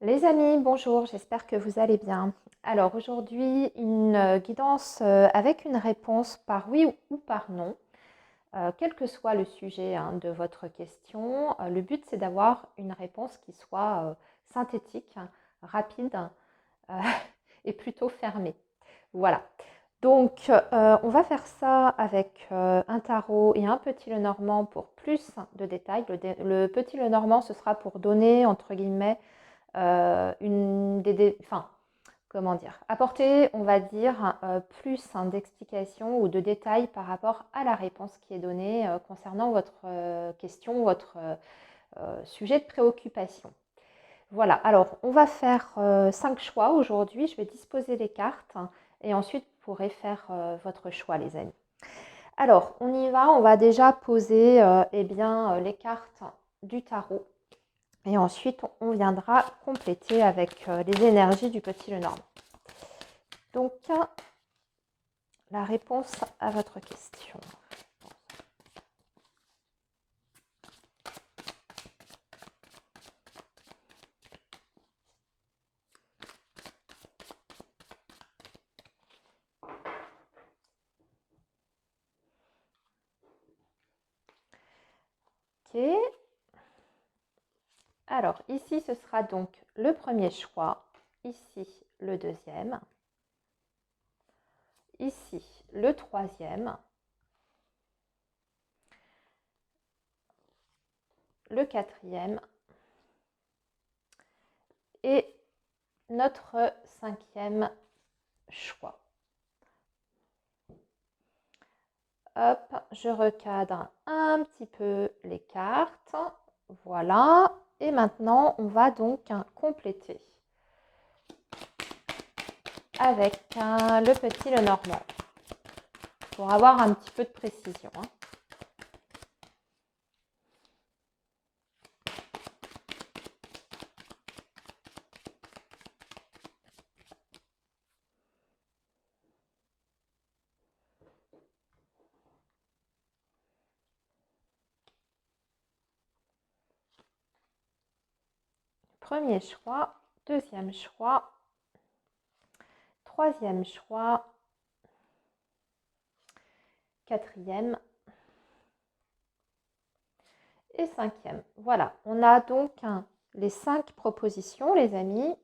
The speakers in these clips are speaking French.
Les amis, bonjour, j'espère que vous allez bien. Alors aujourd'hui, une guidance avec une réponse par oui ou par non, quel que soit le sujet de votre question. Le but, c'est d'avoir une réponse qui soit synthétique, rapide euh, et plutôt fermée. Voilà. Donc, on va faire ça avec un tarot et un petit Lenormand pour plus de détails. Le petit Lenormand, ce sera pour donner, entre guillemets, enfin, comment dire, apporter, on va dire, plus d'explications ou de détails par rapport à la réponse qui est donnée concernant votre question, votre sujet de préoccupation. Voilà, alors on va faire 5 choix aujourd'hui. Je vais disposer les cartes et ensuite vous pourrez faire votre choix, les amis. Alors, on y va, on va déjà poser eh bien, les cartes du tarot. Et ensuite, on viendra compléter avec les énergies du petit Lenormand. Donc, la réponse à votre question. Ok. Alors, ici, ce sera donc le premier choix. Ici, le deuxième. Ici, le troisième. Le quatrième. Et notre cinquième choix. Hop, je recadre un petit peu les cartes. Voilà. Et maintenant, on va donc compléter avec le petit Lenormand pour avoir un petit peu de précision. Premier choix, deuxième choix, troisième choix, quatrième et cinquième. Voilà, on a donc les 5 propositions, les amis.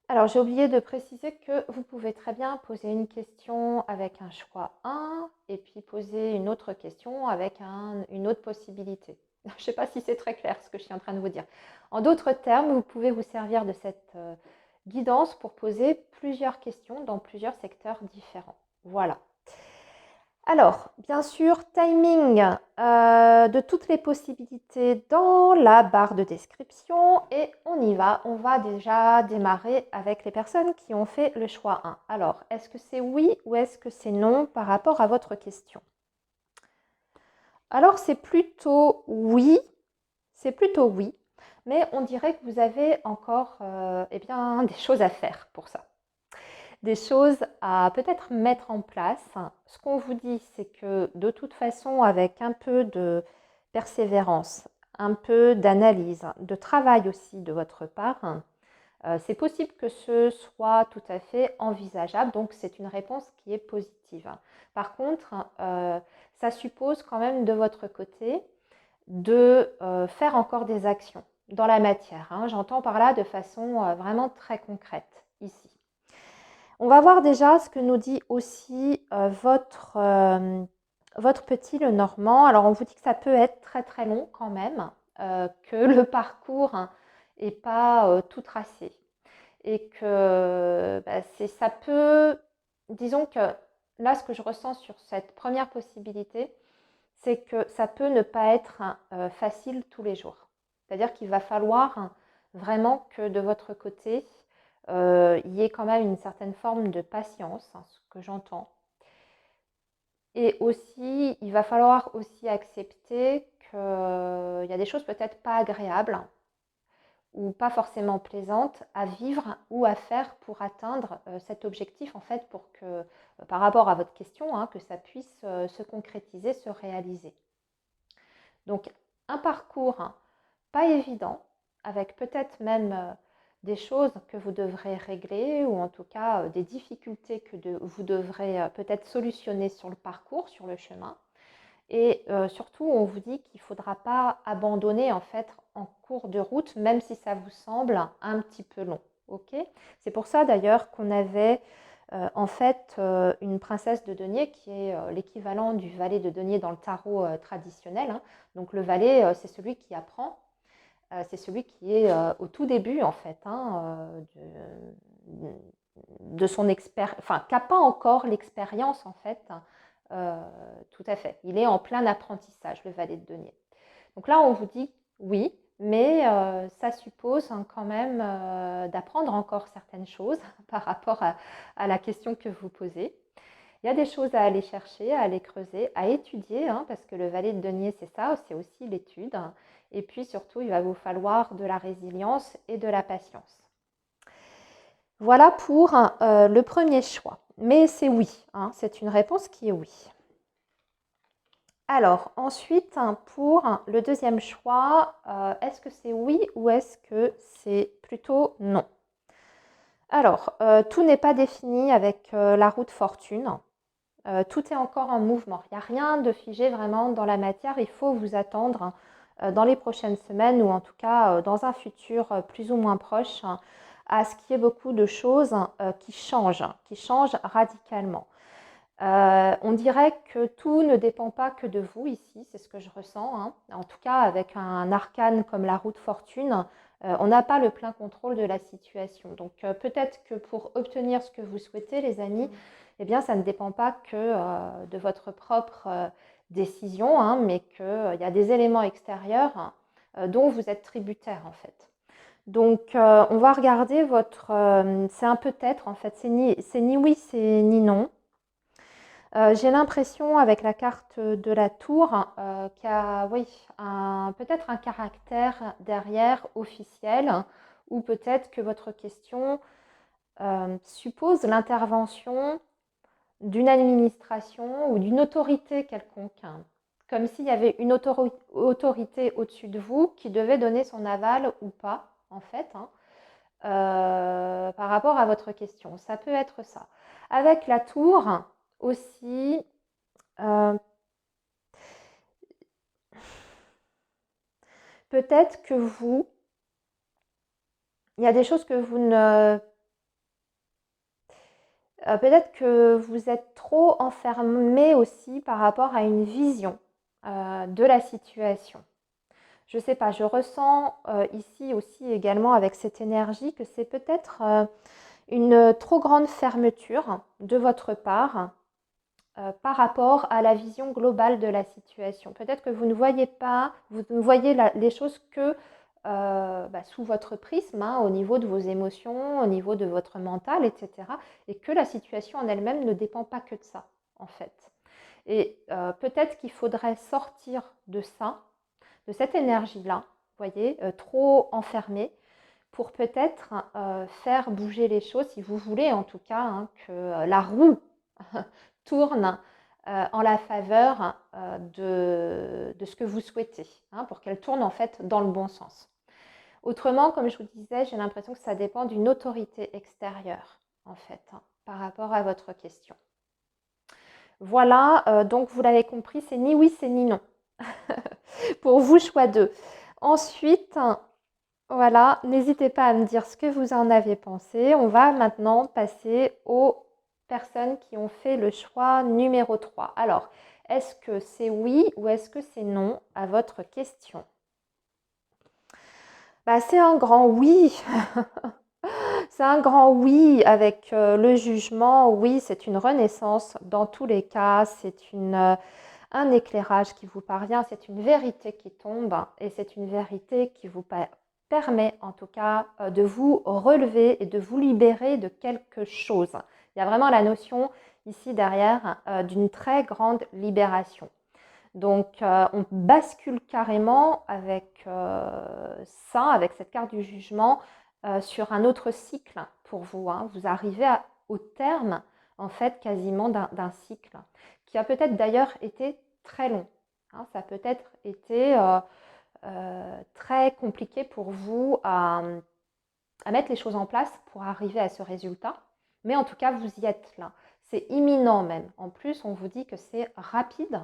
Alors, j'ai oublié de préciser que vous pouvez très bien poser une question avec un choix 1 et puis poser une autre question avec une autre possibilité. Je ne sais pas si c'est très clair ce que je suis en train de vous dire. En d'autres termes, vous pouvez vous servir de cette guidance pour poser plusieurs questions dans plusieurs secteurs différents. Voilà. Alors, bien sûr, timing de toutes les possibilités dans la barre de description et on y va. On va déjà démarrer avec les personnes qui ont fait le choix 1. Alors, est-ce que c'est oui ou est-ce que c'est non par rapport à votre question? Alors, c'est plutôt oui, mais on dirait que vous avez encore eh bien, des choses à faire pour ça. Des choses à peut-être mettre en place. Ce qu'on vous dit, c'est que de toute façon, avec un peu de persévérance, un peu d'analyse, de travail aussi de votre part, c'est possible que ce soit tout à fait envisageable. Donc, c'est une réponse qui est positive. Par contre, ça suppose quand même de votre côté de faire encore des actions dans la matière. J'entends par là de façon vraiment très concrète ici. On va voir déjà ce que nous dit aussi votre petit Lenormand. Alors, on vous dit que ça peut être très très long quand même, que le parcours n'est pas tout tracé. Et que ça peut, disons que là, ce que je ressens sur cette première possibilité, c'est que ça peut ne pas être facile tous les jours. C'est-à-dire qu'il va falloir vraiment que de votre côté, il y ait quand même une certaine forme de patience, ce que j'entends. Et aussi, il va falloir aussi accepter qu'il y a des choses peut-être pas agréables ou pas forcément plaisantes à vivre ou à faire pour atteindre cet objectif, en fait, pour que, par rapport à votre question, que ça puisse se concrétiser, se réaliser. Donc, un parcours pas évident, avec peut-être même des choses que vous devrez régler ou en tout cas des difficultés que vous devrez peut-être solutionner sur le parcours, sur le chemin. Et surtout, on vous dit qu'il ne faudra pas abandonner en fait en cours de route, même si ça vous semble un petit peu long. Ok. C'est pour ça d'ailleurs qu'on avait en fait une princesse de denier qui est l'équivalent du valet de denier dans le tarot traditionnel, hein. Donc le valet, c'est celui qui apprend, c'est celui qui est au tout début en fait, hein, de son expérience, enfin, qui n'a pas encore l'expérience en fait. Tout à fait. Il est en plein apprentissage, le valet de denier. Donc là, on vous dit oui, mais ça suppose quand même d'apprendre encore certaines choses par rapport à la question que vous posez. Il y a des choses à aller chercher, à aller creuser, à étudier, hein, parce que le valet de denier, c'est ça, c'est aussi l'étude. Et puis surtout, il va vous falloir de la résilience et de la patience. Voilà pour le premier choix. Mais c'est oui, hein, c'est une réponse qui est oui. Alors, ensuite, pour le deuxième choix, est-ce que c'est oui ou est-ce que c'est plutôt non? Alors, tout n'est pas défini avec la roue de fortune. Tout est encore en mouvement. Il n'y a rien de figé vraiment dans la matière. Il faut vous attendre dans les prochaines semaines ou en tout cas dans un futur plus ou moins proche à ce qu'il y ait beaucoup de choses qui changent radicalement. On dirait que tout ne dépend pas que de vous ici, c'est ce que je ressens, hein. En tout cas, avec un arcane comme la roue de fortune, on n'a pas le plein contrôle de la situation. Donc peut-être que pour obtenir ce que vous souhaitez, les amis, eh bien, ça ne dépend pas que de votre propre décision, hein, mais qu'il y a des éléments extérieurs dont vous êtes tributaire en fait. Donc, on va regarder votre... c'est un peut-être en fait, c'est ni oui, c'est ni non. J'ai l'impression avec la carte de la tour qu'il y a oui, peut-être un caractère derrière officiel ou peut-être que votre question suppose l'intervention d'une administration ou d'une autorité quelconque, hein. Comme s'il y avait une autorité au-dessus de vous qui devait donner son aval ou pas, en fait, hein, par rapport à votre question. Ça peut être ça. Avec la tour aussi, peut-être que il y a des choses que vous ne... peut-être que vous êtes trop enfermé aussi par rapport à une vision de la situation. Je ne sais pas, je ressens ici aussi également avec cette énergie que c'est peut-être une trop grande fermeture de votre part par rapport à la vision globale de la situation. Peut-être que vous ne voyez pas, vous ne voyez les choses que sous votre prisme, hein, au niveau de vos émotions, au niveau de votre mental, etc. Et que la situation en elle-même ne dépend pas que de ça, en fait. Et peut-être qu'il faudrait sortir de ça, de cette énergie-là, vous voyez, trop enfermée, pour peut-être faire bouger les choses, si vous voulez en tout cas, hein, que la roue tourne en la faveur de ce que vous souhaitez, hein, pour qu'elle tourne en fait dans le bon sens. Autrement, comme je vous disais, j'ai l'impression que ça dépend d'une autorité extérieure, en fait, hein, par rapport à votre question. Voilà, donc vous l'avez compris, c'est ni oui, c'est ni non. Pour vous, choix 2. Ensuite, voilà, n'hésitez pas à me dire ce que vous en avez pensé. On va maintenant passer aux personnes qui ont fait le choix numéro 3. Alors, est-ce que c'est oui ou est-ce que c'est non à votre question? C'est un grand oui. C'est un grand oui avec le jugement. Oui, c'est une renaissance dans tous les cas. C'est un éclairage qui vous parvient. C'est une vérité qui tombe et c'est une vérité qui vous permet en tout cas de vous relever et de vous libérer de quelque chose. Il y a vraiment la notion ici derrière d'une très grande libération. Donc on bascule carrément avec ça, avec cette carte du jugement, sur un autre cycle pour vous, hein. Vous arrivez au terme en fait quasiment d'un cycle qui a peut-être d'ailleurs été très long, hein. Ça a peut-être été très compliqué pour vous à mettre les choses en place pour arriver à ce résultat. Mais en tout cas, vous y êtes là. C'est imminent même. En plus, on vous dit que c'est rapide.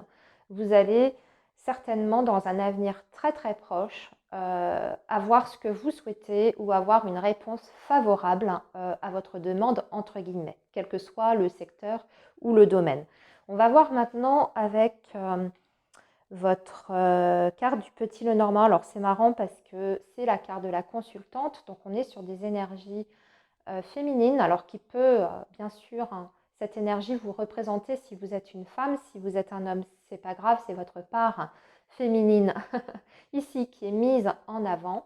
Vous allez certainement, dans un avenir très très proche, avoir ce que vous souhaitez ou avoir une réponse favorable à votre demande, entre guillemets, quel que soit le secteur ou le domaine. On va voir maintenant avec votre carte du petit Lenormand. Alors c'est marrant parce que c'est la carte de la consultante, donc on est sur des énergies féminines, alors qui peut bien sûr cette énergie vous représenter si vous êtes une femme, si vous êtes un homme, c'est pas grave, c'est votre part féminine ici qui est mise en avant.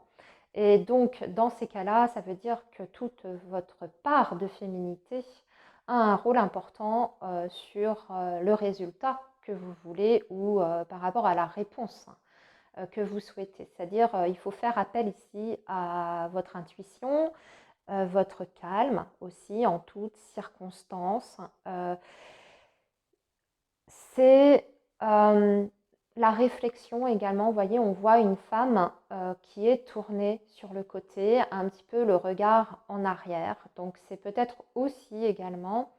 Et donc dans ces cas-là, ça veut dire que toute votre part de féminité a un rôle important sur le résultat que vous voulez ou par rapport à la réponse que vous souhaitez. C'est-à-dire il faut faire appel ici à votre intuition, votre calme aussi en toutes circonstances. C'est la réflexion également. Vous voyez, on voit une femme qui est tournée sur le côté, un petit peu le regard en arrière. Donc c'est peut-être aussi également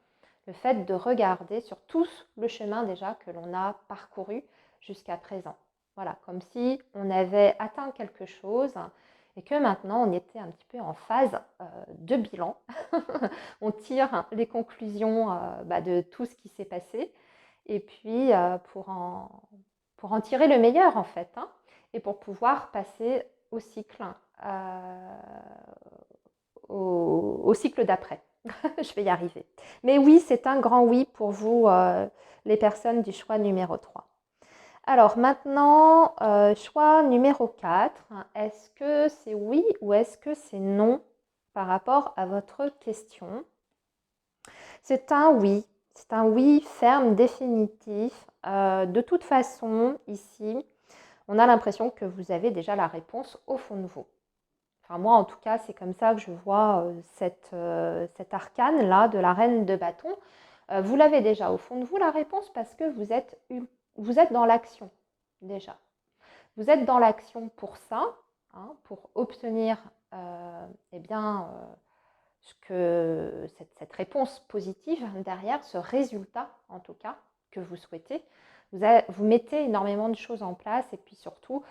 le fait de regarder sur tout le chemin déjà que l'on a parcouru jusqu'à présent. Voilà, comme si on avait atteint quelque chose et que maintenant on était un petit peu en phase de bilan. On tire les conclusions de tout ce qui s'est passé et puis pour en tirer le meilleur en fait, hein, et pour pouvoir passer au cycle, au cycle d'après. Je vais y arriver. Mais oui, c'est un grand oui pour vous, les personnes du choix numéro 3. Alors maintenant, choix numéro 4. Est-ce que c'est oui ou est-ce que c'est non par rapport à votre question? C'est un oui. C'est un oui ferme, définitif. De toute façon, ici, on a l'impression que vous avez déjà la réponse au fond de vous. Enfin, moi, en tout cas, c'est comme ça que je vois cet arcane-là de la reine de bâton. Vous l'avez déjà au fond de vous, la réponse, parce que vous êtes dans l'action, déjà. Vous êtes dans l'action pour ça, hein, pour obtenir eh bien, cette réponse positive derrière, ce résultat, en tout cas, que vous souhaitez. Vous mettez énormément de choses en place et puis surtout,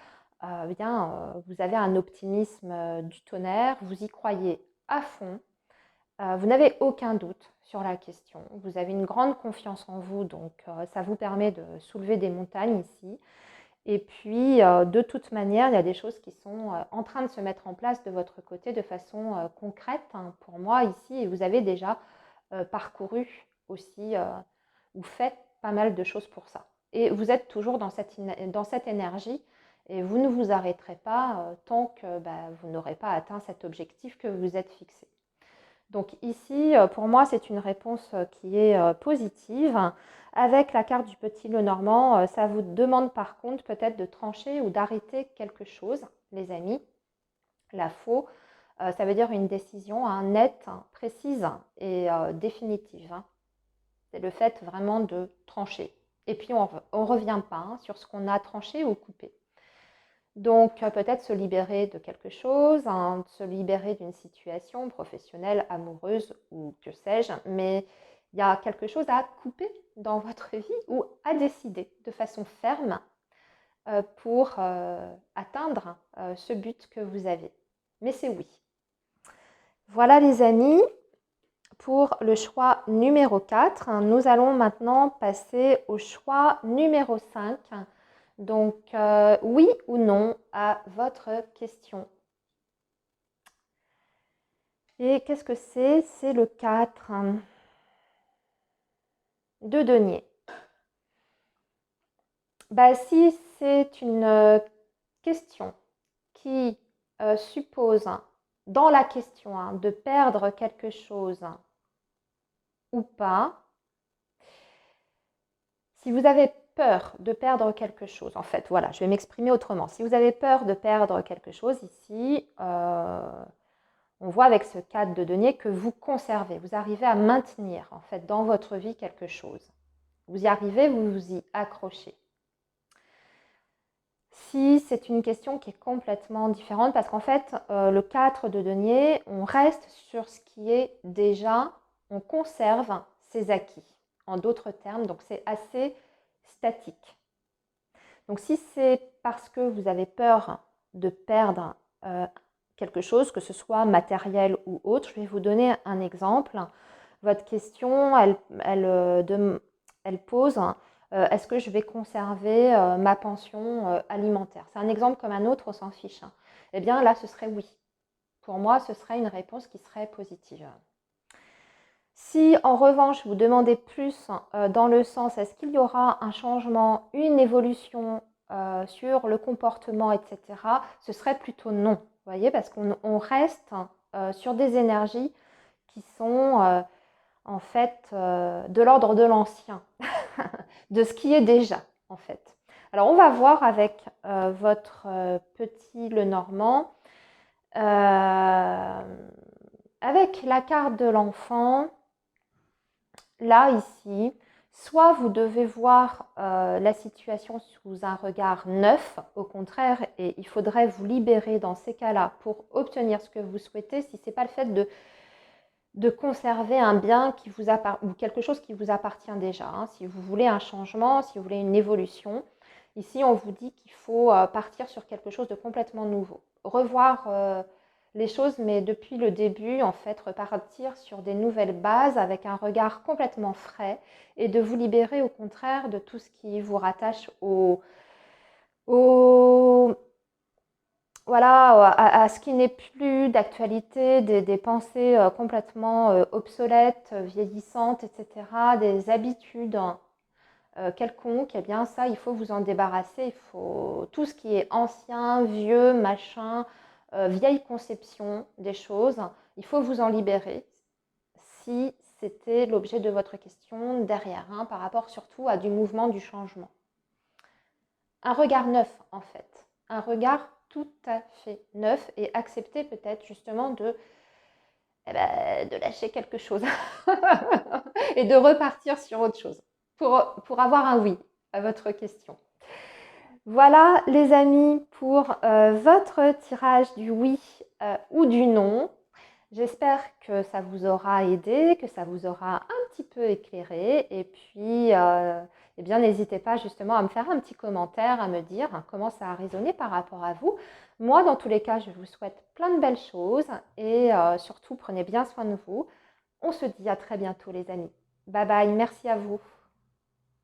vous avez un optimisme du tonnerre, vous y croyez à fond, vous n'avez aucun doute sur la question, vous avez une grande confiance en vous, donc ça vous permet de soulever des montagnes ici. Et puis, de toute manière, il y a des choses qui sont en train de se mettre en place de votre côté de façon concrète, hein, pour moi ici, et vous avez déjà parcouru aussi ou fait pas mal de choses pour ça. Et vous êtes toujours dans cette énergie et vous ne vous arrêterez pas tant que vous n'aurez pas atteint cet objectif que vous êtes fixé. Donc ici, pour moi, c'est une réponse qui est positive. Avec la carte du petit Lenormand, ça vous demande par contre peut-être de trancher ou d'arrêter quelque chose, les amis. La faux, ça veut dire une décision nette, précise et définitive. C'est le fait vraiment de trancher. Et puis on ne revient pas sur ce qu'on a tranché ou coupé. Donc peut-être se libérer de quelque chose, se libérer d'une situation professionnelle, amoureuse ou que sais-je, mais il y a quelque chose à couper dans votre vie ou à décider de façon ferme pour atteindre ce but que vous avez. Mais c'est oui. Voilà les amis, pour le choix numéro 4. Nous allons maintenant passer au choix numéro 5. Donc, oui ou non à votre question. Et qu'est-ce que c'est? C'est le 4 de denier. Si c'est une question qui suppose dans la question de perdre quelque chose ou pas, si vous avez peur de perdre quelque chose, en fait, voilà, je vais m'exprimer autrement. Si vous avez peur de perdre quelque chose ici, on voit avec ce 4 de denier que vous conservez, vous arrivez à maintenir en fait dans votre vie quelque chose. Vous y arrivez, vous vous y accrochez. Si c'est une question qui est complètement différente, parce qu'en fait, le 4 de denier, on reste sur ce qui est déjà, on conserve ses acquis, en d'autres termes, donc c'est assez statique. Donc si c'est parce que vous avez peur de perdre quelque chose, que ce soit matériel ou autre, je vais vous donner un exemple. Votre question, elle pose est-ce que je vais conserver ma pension alimentaire? C'est un exemple comme un autre, on s'en fiche. Eh bien là, ce serait oui. Pour moi, ce serait une réponse qui serait positive. Si en revanche, vous demandez plus dans le sens est-ce qu'il y aura un changement, une évolution sur le comportement, etc., ce serait plutôt non. Vous voyez, parce qu'on reste sur des énergies qui sont en fait de l'ordre de l'ancien, de ce qui est déjà en fait. Alors on va voir avec votre petit Lenormand, avec la carte de l'enfant, là ici, soit vous devez voir la situation sous un regard neuf, au contraire, et il faudrait vous libérer dans ces cas-là pour obtenir ce que vous souhaitez, si ce n'est pas le fait de conserver un bien qui vous ou quelque chose qui vous appartient déjà. Si vous voulez un changement, si vous voulez une évolution, ici on vous dit qu'il faut partir sur quelque chose de complètement nouveau. Revoir les choses, mais depuis le début, en fait, repartir sur des nouvelles bases avec un regard complètement frais et de vous libérer au contraire de tout ce qui vous rattache voilà, à ce qui n'est plus d'actualité, des pensées complètement obsolètes, vieillissantes, etc., des habitudes quelconques, eh bien ça, il faut vous en débarrasser. Il faut tout ce qui est ancien, vieux, machin, vieille conception des choses, il faut vous en libérer si c'était l'objet de votre question derrière, par rapport surtout à du mouvement, du changement. Un regard neuf, en fait. Un regard tout à fait neuf et accepter peut-être justement de lâcher quelque chose et de repartir sur autre chose pour avoir un oui à votre question. Voilà les amis pour votre tirage du oui ou du non. J'espère que ça vous aura aidé, que ça vous aura un petit peu éclairé. Et puis, eh bien, n'hésitez pas justement à me faire un petit commentaire, à me dire comment ça a résonné par rapport à vous. Moi, dans tous les cas, je vous souhaite plein de belles choses et surtout, prenez bien soin de vous. On se dit à très bientôt les amis. Bye bye, merci à vous.